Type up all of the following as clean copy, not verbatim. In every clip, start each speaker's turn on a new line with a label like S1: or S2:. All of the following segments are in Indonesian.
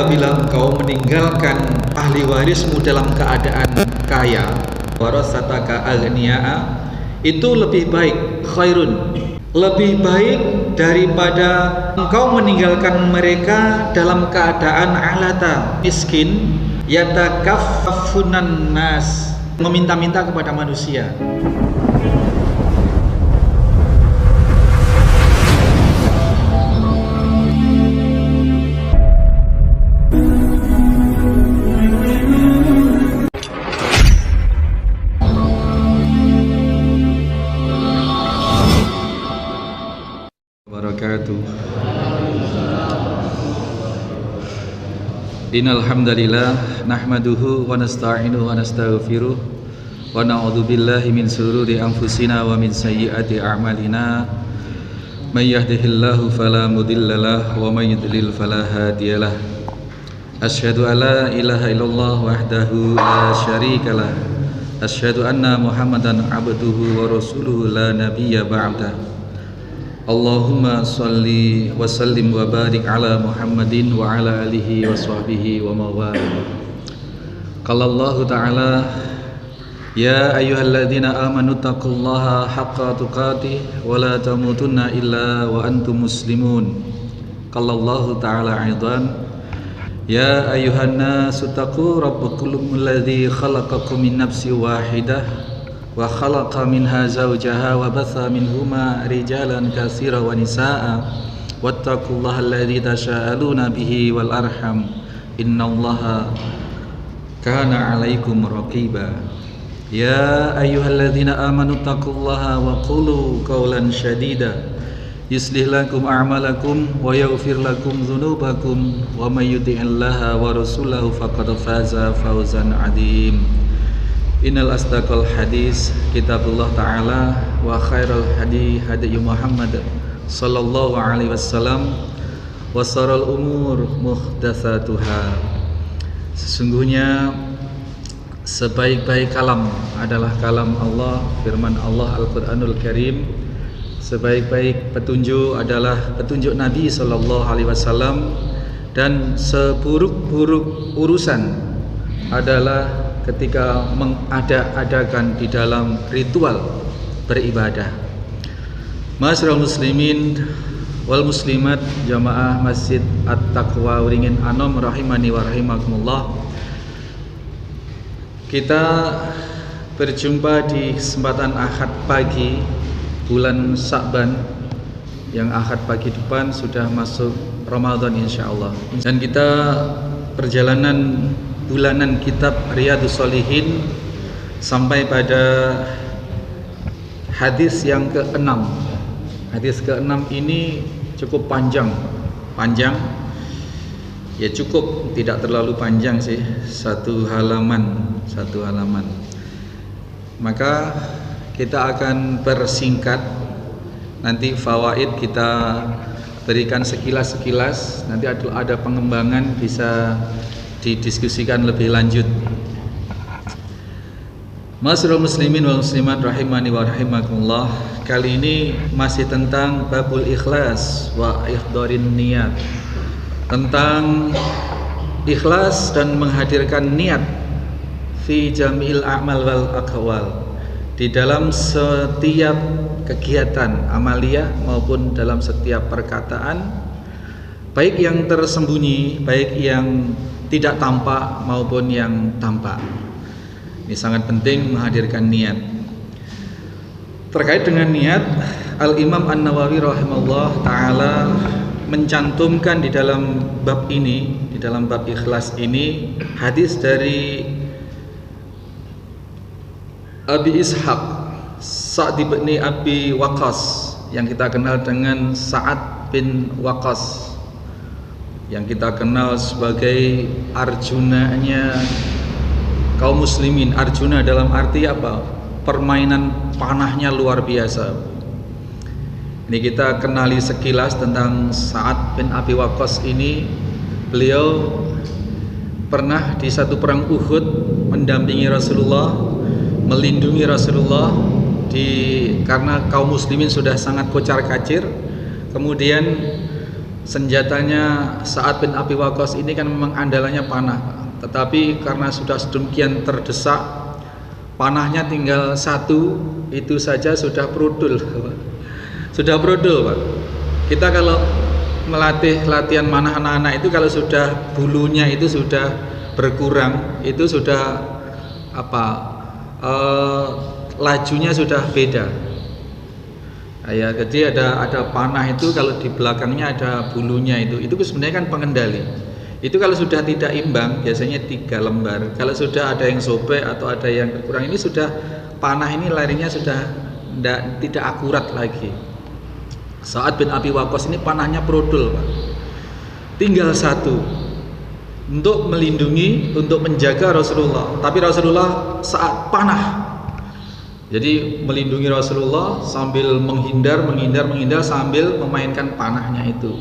S1: apabila engkau meninggalkan ahli warismu dalam keadaan kaya, warasataka aghniyaa, itu lebih baik, khairun, lebih baik daripada engkau meninggalkan mereka dalam keadaan alata, miskin, yatakaffafunan nas, meminta-minta kepada manusia. Innal hamdalillah nahmaduhu wa nasta'inuhu wa nastaghfiruh wa na'udzu billahi min shururi anfusina wa min sayyiati a'malina may yahdihillahu fala mudhillalah wa may yudlil fala hadiyalah. Asyhadu an la ilaha illallah wahdahu la syarikalah, asyhadu anna Muhammadan abduhu wa rasuluhu la nabiyya ba'dah. Allahumma salli wa sallim wa barik ala Muhammadin wa ala alihi wa sahbihi wa mawala. Qala Allah ta'ala, ya ayyuhalladzina amanu taqullaha haqqa tuqatih wa la tamutunna illa wa antum muslimun. Qala Allah ta'ala aidan, ya ayyuhan nasu taqu rabbakum alladzi khalaqakum min nafsin wahidah wa khalaqa minha zawjaha wa batha minhuma rijalan katsiran wa nisaa wattaqullaha alladzi tasaaluna bihi wal arham innallaha kana 'alaikum raqiba. Ya ayyuhalladzina amanu taqullaha wa qulu qawlan shadida yuslih lakum a'malakum wa yaghfir lakum dzunubakum wa may yuti'illaha wa rasulahu faqad faza fawzan 'adzim. Innal asdaqal hadis kitabullah ta'ala wa khairal hadi hadi Muhammad sallallahu alaihi wasallam wa saral umur muhdatsatuha. Sesungguhnya sebaik-baik kalam adalah kalam Allah, firman Allah Al-Qur'anul Karim. Sebaik-baik petunjuk adalah petunjuk Nabi sallallahu alaihi wasallam, dan seburuk-buruk urusan adalah ketika mengada-adakan di dalam ritual beribadah. Ma'asyiral muslimin wal muslimat jamaah Masjid At-Taqwa Uringin Anom rahimani wa rahimakumullah. Kita berjumpa di kesempatan Ahad pagi bulan Sya'ban, yang Ahad pagi depan sudah masuk Ramadan insyaallah. Dan kita perjalanan bulanan kitab Riyadhus Shalihin sampai pada hadis yang ke-6. Hadis ke-6 ini cukup panjang. Ya cukup, tidak terlalu panjang sih, satu halaman. Maka kita akan persingkat. Nanti fawaid kita berikan sekilas-sekilas. Nanti ada pengembangan, bisa didiskusikan lebih lanjut. Ma'asyiral muslimin wal muslimat rahimani wa rahimakumullah. Kali ini masih tentang babul ikhlas wa ihdarin niat, tentang ikhlas dan menghadirkan niat fi jamil a'mal wal aqwal, di dalam setiap kegiatan amaliyah maupun dalam setiap perkataan, baik yang tersembunyi, baik yang tidak tampak maupun yang tampak. Ini sangat penting menghadirkan niat. Terkait dengan niat, Al-Imam An-Nawawi rahimahullah ta'ala mencantumkan di dalam bab ini, di dalam bab ikhlas ini, hadis dari Abi Ishaq Sa'd bin Abi Waqqas, yang kita kenal dengan Sa'ad bin Waqqas, yang kita kenal sebagai Arjunanya kaum muslimin. Arjuna dalam arti apa? Permainan panahnya luar biasa. Ini kita kenali sekilas tentang Sa'ad bin Abi Waqqas ini. Beliau pernah di satu perang Uhud mendampingi Rasulullah, melindungi Rasulullah karena kaum muslimin sudah sangat kocar-kacir. Kemudian senjatanya Sa'ad bin Abi Waqqas ini kan memang andalannya panah, tetapi karena sudah sedemikian terdesak, panahnya tinggal satu, itu saja sudah prudul. Sudah prudul, Pak. Kita kalau melatih latihan manah anak-anak itu, kalau sudah bulunya itu sudah berkurang, itu sudah lajunya sudah beda. Ya, jadi ada panah itu kalau di belakangnya ada bulunya itu sebenarnya kan pengendali. Itu kalau sudah tidak imbang biasanya 3 lembar. Kalau sudah ada yang sobek atau ada yang berkurang, ini sudah panah ini larinya sudah tidak akurat lagi. Sa'ad bin Abi Waqqas ini panahnya prodol, Pak. Tinggal satu untuk melindungi, untuk menjaga Rasulullah. Tapi Rasulullah saat panah, jadi melindungi Rasulullah sambil menghindar sambil memainkan panahnya itu.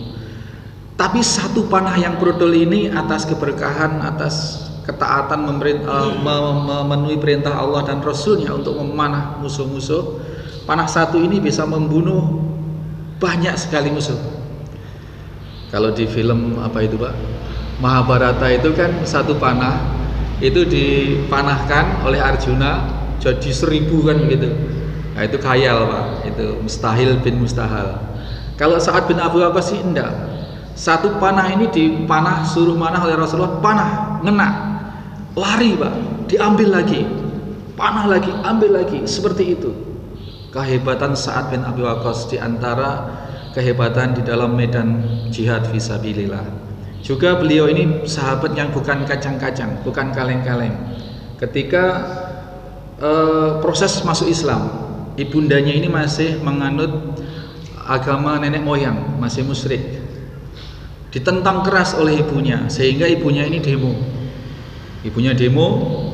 S1: Tapi satu panah yang prodol ini atas keberkahan, atas ketaatan memenuhi perintah Allah dan Rasulnya untuk memanah musuh-musuh. Panah satu ini bisa membunuh banyak sekali musuh. Kalau di film apa itu, Pak, Mahabharata itu kan satu panah itu dipanahkan oleh Arjuna jadi 1000 kan begitu. Nah itu khayal, Pak, itu mustahil bin mustahil. Kalau Sa'ad bin Abi Waqqas sih enggak. Satu panah ini dipanah, suruh manah oleh Rasulullah, panah ngena, lari, Pak, diambil lagi, panah lagi, ambil lagi, seperti itu. Kehebatan Sa'ad bin Abi Waqqas di antara kehebatan di dalam medan jihad fisabilillah. Juga beliau ini sahabat yang bukan kacang-kacang, bukan kaleng-kaleng. Ketika proses masuk Islam, ibundanya ini masih menganut agama nenek moyang, masih musyrik. Ditentang keras oleh ibunya, sehingga ibunya ini demo. Ibunya demo,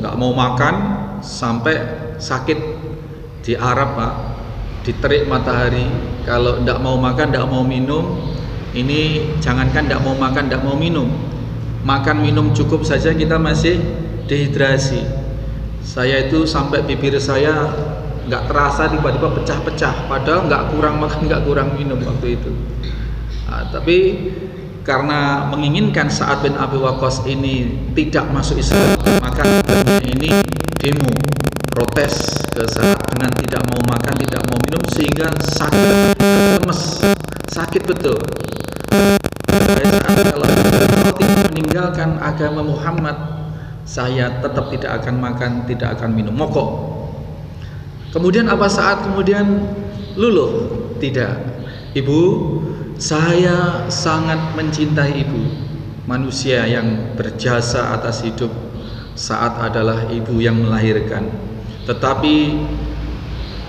S1: nggak mau makan sampai sakit di Arab, Pak. Diterik matahari, kalau nggak mau makan, nggak mau minum, ini jangankan nggak mau makan, nggak mau minum, makan minum cukup saja kita masih dehidrasi. Saya itu sampai bibir saya nggak terasa tiba-tiba pecah-pecah, padahal nggak kurang makan, nggak kurang minum waktu itu. Nah, tapi karena menginginkan Sa'ad bin Abi Waqqas ini tidak masuk Islam, maka ini demo, protes ke Sa'ad dengan tidak mau makan, tidak mau minum, sehingga sakit, lemes, sakit betul. Kalau tidak meninggalkan agama Muhammad, saya tetap tidak akan makan, tidak akan minum, mokok. Kemudian apa Sa'ad kemudian luluh? Tidak, ibu, saya sangat mencintai ibu, manusia yang berjasa atas hidup Sa'ad adalah ibu yang melahirkan. Tetapi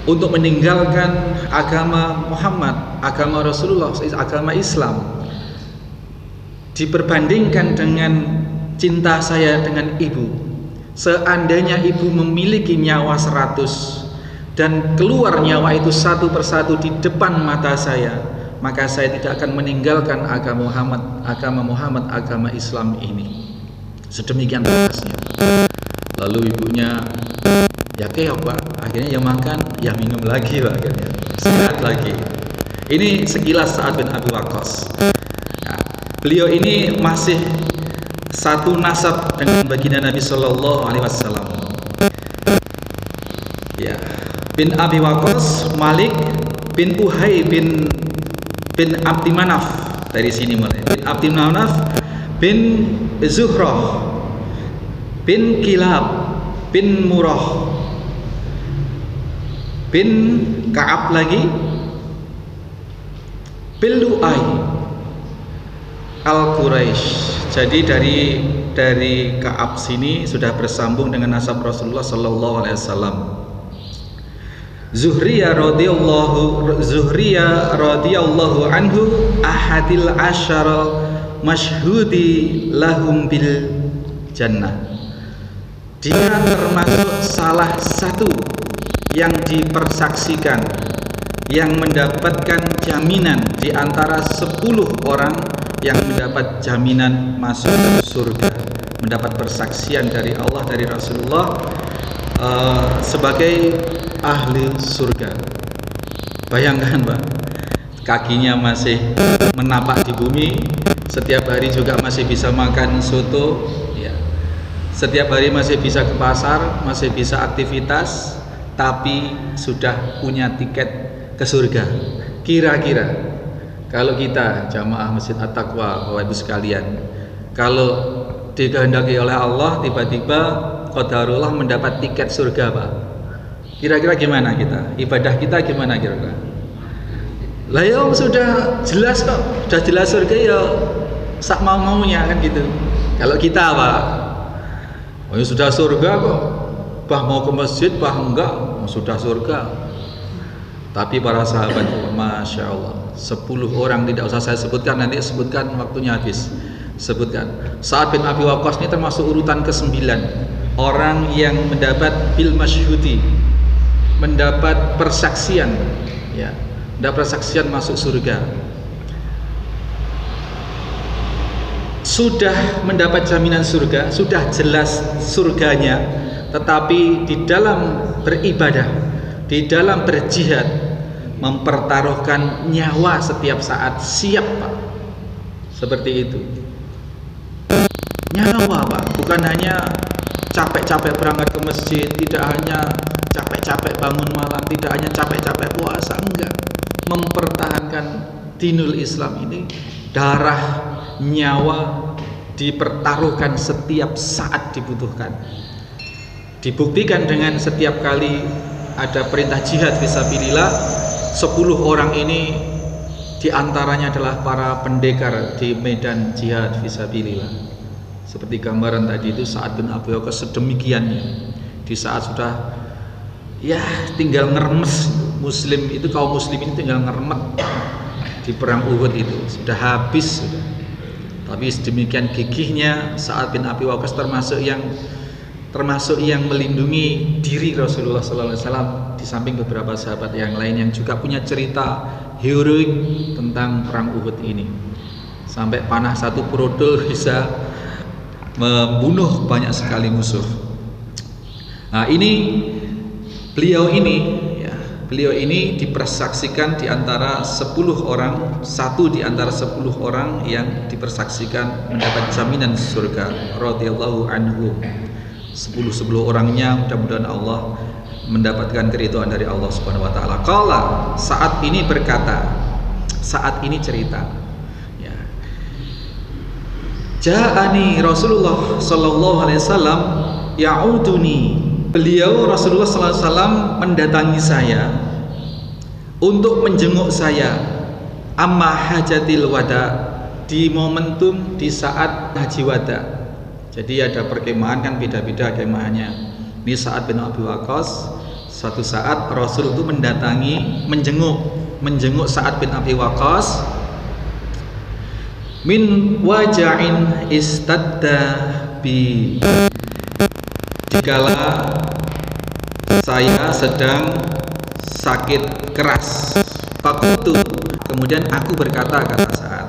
S1: untuk meninggalkan agama Muhammad, agama Rasulullah, agama Islam, diperbandingkan dengan cinta saya dengan ibu, seandainya ibu memiliki nyawa 100 dan keluar nyawa itu satu persatu di depan mata saya, maka saya tidak akan meninggalkan agama Muhammad, agama Islam ini. Sedemikian tegasnya. Lalu ibunya ya keok, Pak, akhirnya ya makan, ya minum lagi, Pak, akhirnya sehat lagi. Ini sekilas Sa'ad bin Abi Waqqas. Nah, beliau ini masih satu nasab dengan baginda Nabi Sallallahu Alaihi Wasallam. Ya, bin Abi Waqqas, Malik bin Uhai bin Abdi Manaf, dari sini mulai. Bin Abdi Manaf bin Zuhrah bin Kilab bin Murrah bin Ka'ab lagi bin Lu'ay Al-Quraisy. Jadi dari Ka'ab sini sudah bersambung dengan nasab Rasulullah Sallallahu Alaihi Wasallam. Zuhriya radhiyallahu anhu ahadil asyara masyhudi lahum bil jannah. Dia termasuk salah satu yang dipersaksikan, yang mendapatkan jaminan di antara 10 orang yang mendapat jaminan masuk surga, mendapat persaksian dari Allah, dari Rasulullah sebagai ahli surga. Bayangkan, Pak, kakinya masih menapak di bumi, setiap hari juga masih bisa makan soto, ya. Setiap hari masih bisa ke pasar, masih bisa aktivitas, tapi sudah punya tiket ke surga. Kira-kira kalau kita jamaah Masjid At-Taqwa, Bapak Ibu sekalian, kalau dikehendaki oleh Allah tiba-tiba qadarullah mendapat tiket surga, Pak, kira-kira gimana kita? Ibadah kita gimana kira-kira? Lah ya sudah jelas kok, sudah jelas surga ya sak mau-maunya kan gitu. Kalau kita Pak, oh ya sudah surga kok, bah mau ke masjid bah enggak, oh, sudah surga. Tapi para sahabat, Masya Allah, 10 orang, tidak usah saya sebutkan, nanti sebutkan waktunya habis. Sebutkan, Sa'ad bin Abi Waqqas ini termasuk urutan ke-9 orang yang mendapat bil masyhudi, mendapat persaksian, ya, mendapat persaksian masuk surga. Sudah mendapat jaminan surga, sudah jelas surganya, tetapi di dalam beribadah, di dalam berjihad, mempertaruhkan nyawa setiap saat, siap Pak, seperti itu. Nyawa Pak, bukan hanya capek-capek berangkat ke masjid, tidak hanya capek-capek bangun malam, tidak hanya capek-capek puasa, enggak. Mempertahankan dinul Islam ini, darah, nyawa dipertaruhkan setiap saat dibutuhkan. Dibuktikan dengan setiap kali ada perintah jihad fisabilillah, 10 orang ini diantaranya adalah para pendekar di medan jihad fisabilillah. Seperti gambaran tadi itu, Sa'ad bin Abi Waqqas sedemikiannya, di saat sudah ya tinggal ngeremes, muslim itu, kaum muslim ini tinggal ngeremet di perang Uhud itu, sudah habis sudah. Tapi sedemikian gigihnya Sa'ad bin Abi Waqqas, termasuk yang melindungi diri Rasulullah SAW, di samping beberapa sahabat yang lain yang juga punya cerita heroik tentang perang Uhud ini. Sampai panah satu brodol bisa membunuh banyak sekali musuh. Nah beliau ini dipersaksikan di antara 10 orang, satu di antara 10 orang yang dipersaksikan mendapat jaminan surga radhiyallahu anhu. 10 orangnya mudah-mudahan Allah mendapatkan keridhaan dari Allah Subhanahu wa taala. Qala, saat ini berkata, saat ini cerita, Ja'ani Rasulullah sallallahu alaihi wasallam ya'uduni. Beliau Rasulullah sallallahu alaihi wasallam mendatangi saya untuk menjenguk saya, amma hajatil wada, di momentum di saat haji wada. Jadi ada perkemahan kan, beda-beda kemahannya. Ini Sa'ad bin Abi Waqqas, suatu saat Rasul itu mendatangi, menjenguk Sa'ad bin Abi Waqqas min waja'in istadda bi, dikala saya sedang sakit keras. Fakultu, kemudian aku berkata, kata Sa'ad,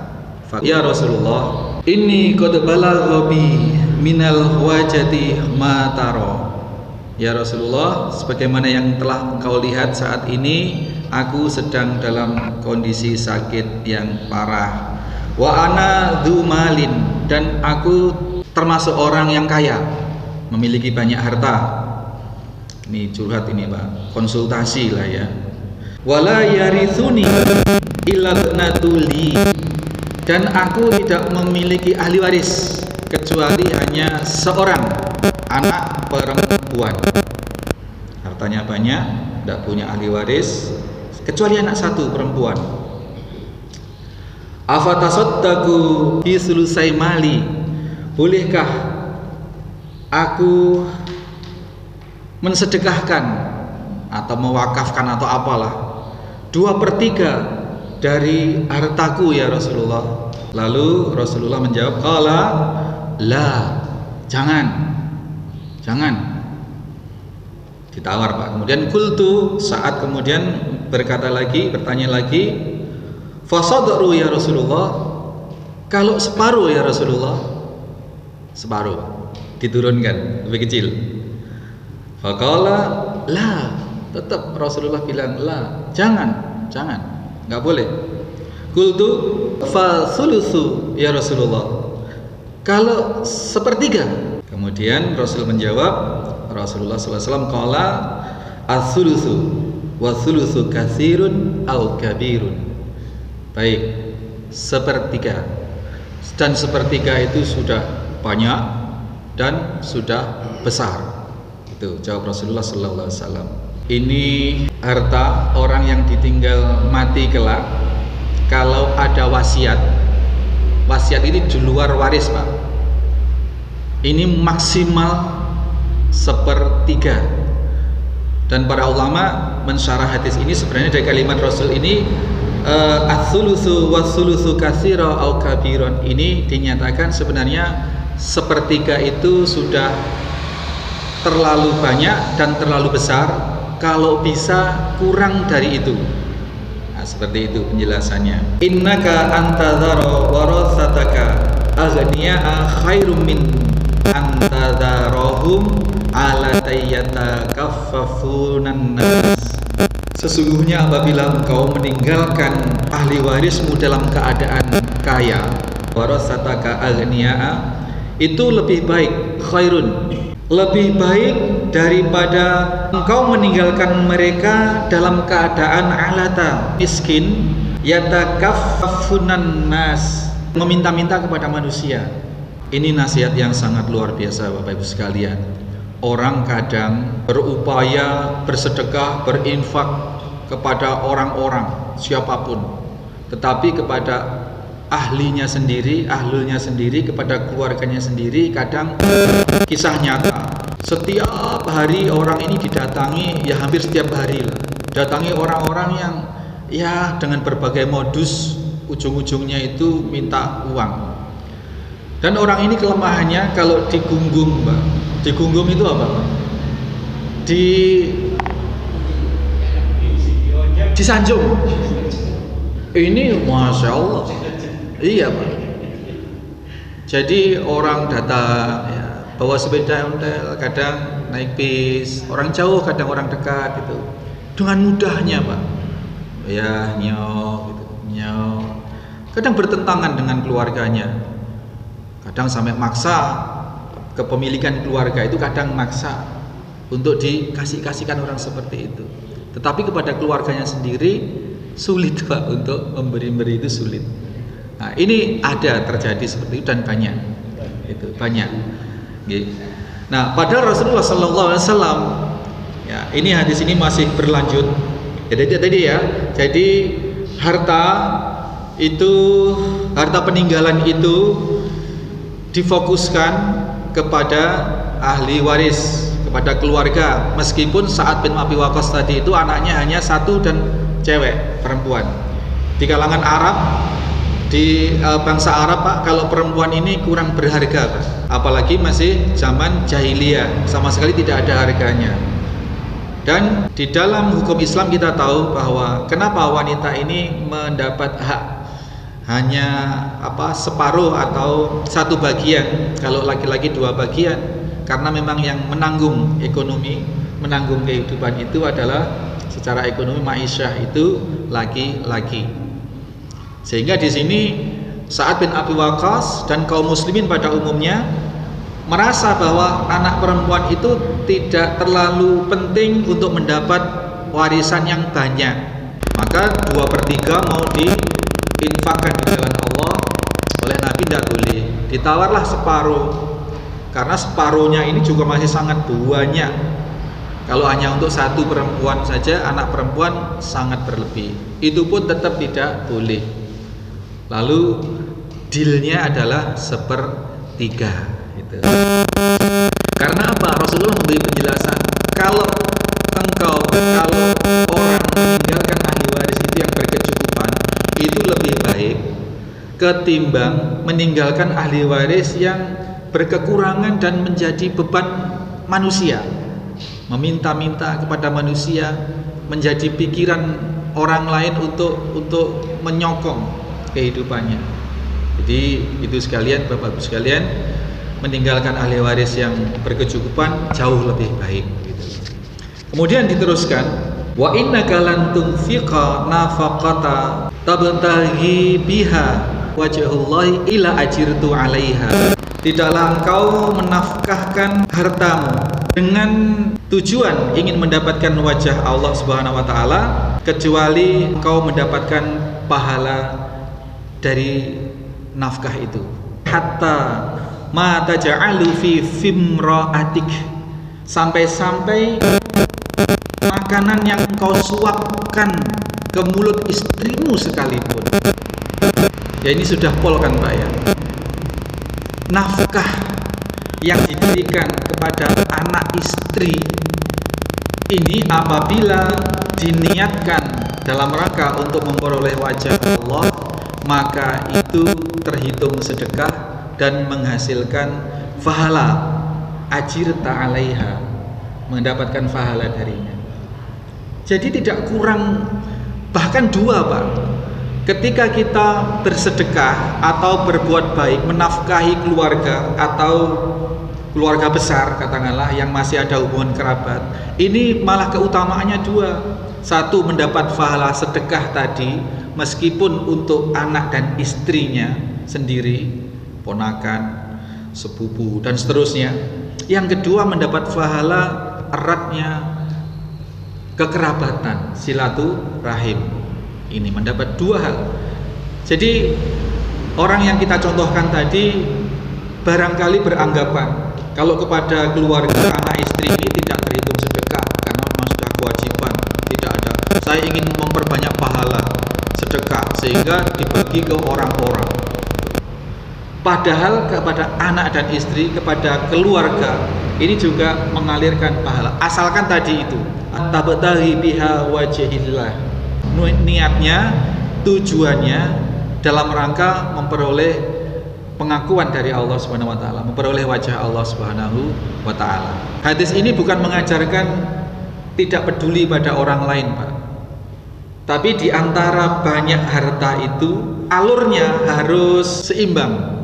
S1: ya Rasulullah, inni qad balagha bi minal wajati ma taro. Ya Rasulullah, sebagaimana yang telah engkau lihat saat ini, aku sedang dalam kondisi sakit yang parah. Wa ana dzu malin, dan aku termasuk orang yang kaya, memiliki banyak harta. Ini curhat ini Pak, konsultasi lah ya. Wala yarithuni illa natuli, dan aku tidak memiliki ahli waris kecuali hanya seorang anak perempuan. Hartanya banyak, tidak punya ahli waris kecuali anak satu perempuan. Afatasaddaqu bi sulusai mali, bolehkah aku mensedekahkan atau mewakafkan atau apalah 2/3 dari hartaku ya Rasulullah? Lalu Rasulullah menjawab, qala la, jangan ditawar Pak. Kemudian kultu, saat kemudian berkata lagi, bertanya lagi, fasadru ya Rasulullah, kalau separuh ya Rasulullah, separuh diturunkan lebih kecil. Faqala la, tetap Rasulullah bilang la, jangan, nggak boleh. Qultu fa thulutsu ya Rasulullah. Kalau sepertiga. Kemudian Rasul menjawab, Rasulullah SAW qala as-thulutsu wa thulutsu katsirun au kabirun. Baik, sepertiga. Dan sepertiga itu sudah banyak dan sudah besar. Itu jawab Rasulullah SAW. Ini harta orang yang ditinggal mati kelak. Kalau ada wasiat ini di luar waris, Pak. Ini maksimal sepertiga. Dan para ulama mensyarah hadis ini sebenarnya dari kalimat Rasul ini ats-tsulusu was-tsulusu katsira au kabiron, ini dinyatakan sebenarnya sepertiga itu sudah terlalu banyak dan terlalu besar, kalau bisa kurang dari itu. Nah, seperti itu penjelasannya. Innaka antadzara warasataka aghniya'a khairum min antadzarahum ala tayyatakaffafun nas. Sesungguhnya apabila engkau meninggalkan ahli warismu dalam keadaan kaya, warasataka aghniya'a, itu lebih baik, khairun, lebih baik daripada engkau meninggalkan mereka dalam keadaan alata, miskin, yatakaffafunan nas, meminta-minta kepada manusia. Ini nasihat yang sangat luar biasa, Bapak Ibu sekalian. Orang kadang berupaya bersedekah, berinfak kepada orang-orang siapapun, tetapi kepada ahlinya sendiri, kepada keluarganya sendiri, kadang kisah nyata. Setiap hari orang ini didatangi, ya hampir setiap hari lah, datangi orang-orang yang ya dengan berbagai modus, ujung-ujungnya itu minta uang. Dan orang ini kelemahannya kalau digunggung, Mbak. Digunggung itu apa, Pak? Disanjung. Ini Masya Allah. Iya, Pak. Jadi orang datang ya, bawa sepeda ontel, kadang naik bis, orang jauh, kadang orang dekat gitu. Dengan mudahnya, Pak. Ya, nyok gitu, nyok. Kadang bertentangan dengan keluarganya. Kadang sampai maksa, kepemilikan keluarga itu kadang maksa untuk dikasihkan orang seperti itu. Tetapi kepada keluarganya sendiri sulit, Pak, untuk memberi itu sulit. Nah, ini ada terjadi seperti itu dan banyak. Itu banyak. Nah, padahal Rasulullah SAW, ya, ini hadis ini masih berlanjut. Jadi ya, jadi harta peninggalan itu difokuskan kepada ahli waris, kepada keluarga. Meskipun Sa'ad bin Abi Waqqas tadi itu anaknya hanya satu dan cewek, perempuan. Di kalangan Arab, di bangsa Arab, Pak, kalau perempuan ini kurang berharga, Pak. Apalagi masih zaman jahiliyah, sama sekali tidak ada harganya. Dan di dalam hukum Islam kita tahu bahwa kenapa wanita ini mendapat hak hanya separuh atau satu bagian, kalau laki-laki dua bagian, karena memang yang menanggung ekonomi, menanggung kehidupan itu adalah secara ekonomi ma'isyah itu laki-laki. Sehingga di sini Sa'ad bin Abi Waqqas dan kaum muslimin pada umumnya merasa bahwa anak perempuan itu tidak terlalu penting untuk mendapat warisan yang banyak, maka 2/3 mau diinfakkan di jalan Allah. Oleh Nabi tidak boleh, ditawarlah separuh, karena separuhnya ini juga masih sangat banyak. Kalau hanya untuk satu perempuan saja, anak perempuan sangat berlebih, itu pun tetap tidak boleh. Lalu dealnya adalah 1/3 gitu. Karena apa? Rasulullah memberi penjelasan, kalau orang meninggalkan ahli waris itu yang berkecukupan, itu lebih baik ketimbang meninggalkan ahli waris yang berkekurangan dan menjadi beban manusia, meminta-minta kepada manusia, menjadi pikiran orang lain untuk menyokong kehidupannya. Jadi itu sekalian, Bapak-Ibu sekalian, meninggalkan ahli waris yang berkecukupan jauh lebih baik gitu. Kemudian diteruskan, wa innaka lan tunfiqa nafaqata tabtaghi biha wajhullahi ila ajirtu 'alaiha. Tidaklah engkau menafkahkan hartamu dengan tujuan ingin mendapatkan wajah Allah Subhanahu wa taala kecuali engkau mendapatkan pahala dari nafkah itu. Hatta ma taj'alu fi fimra'atik, sampai-sampai makanan yang engkau suapkan ke mulut istrimu sekalipun. Ya ini sudah pol kan Pak ya. Nafkah yang diberikan kepada anak istri ini apabila diniatkan dalam rangka untuk memperoleh wajah Allah, maka itu terhitung sedekah dan menghasilkan pahala, ajirta 'alaiha, mendapatkan pahala darinya. Jadi tidak kurang, bahkan dua Pak. Ketika kita bersedekah atau berbuat baik, menafkahi keluarga atau keluarga besar katakanlah yang masih ada hubungan kerabat, ini malah keutamaannya dua. Satu, mendapat pahala sedekah tadi meskipun untuk anak dan istrinya sendiri, ponakan, sepupu dan seterusnya. Yang kedua, mendapat pahala eratnya kekerabatan, silaturahim. Ini mendapat dua hal. Jadi orang yang kita contohkan tadi barangkali beranggapan kalau kepada keluarga anak istri ini tidak terhitung sedekah karena memang sudah kewajiban, tidak ada. Saya ingin memperbanyak pahala sedekah sehingga dibagi ke orang-orang. Padahal kepada anak dan istri, kepada keluarga ini juga mengalirkan pahala. Asalkan tadi itu tabtaghi biha wajhillah. Niatnya, tujuannya dalam rangka memperoleh pengakuan dari Allah Subhanahu wa taala, memperoleh wajah Allah Subhanahu wa taala. Hadis ini bukan mengajarkan tidak peduli pada orang lain, Pak. Tapi di antara banyak harta itu alurnya harus seimbang.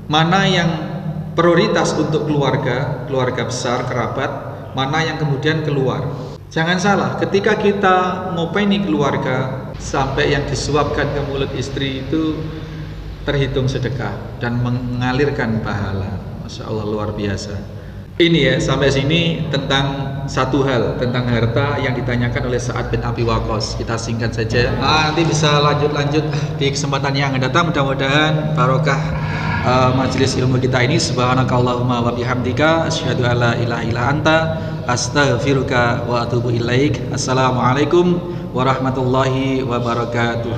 S1: Mana yang prioritas untuk keluarga, keluarga besar, kerabat, mana yang kemudian keluar. Jangan salah, ketika kita ngopeni keluarga sampai yang disuapkan ke mulut istri itu terhitung sedekah dan mengalirkan pahala. Masya Allah, luar biasa. Ini ya, sampai sini tentang satu hal, tentang harta yang ditanyakan oleh Sa'ad bin Abi Waqqas. Kita singkat saja, nanti bisa lanjut di kesempatan yang akan datang. Mudah-mudahan barokah majelis ilmu kita ini. Subhanakallahumma wa bihamdika asyhadu alla ilaha illa anta astaghfiruka wa atubu ilaik. Assalamualaikum warahmatullahi wabarakatuh.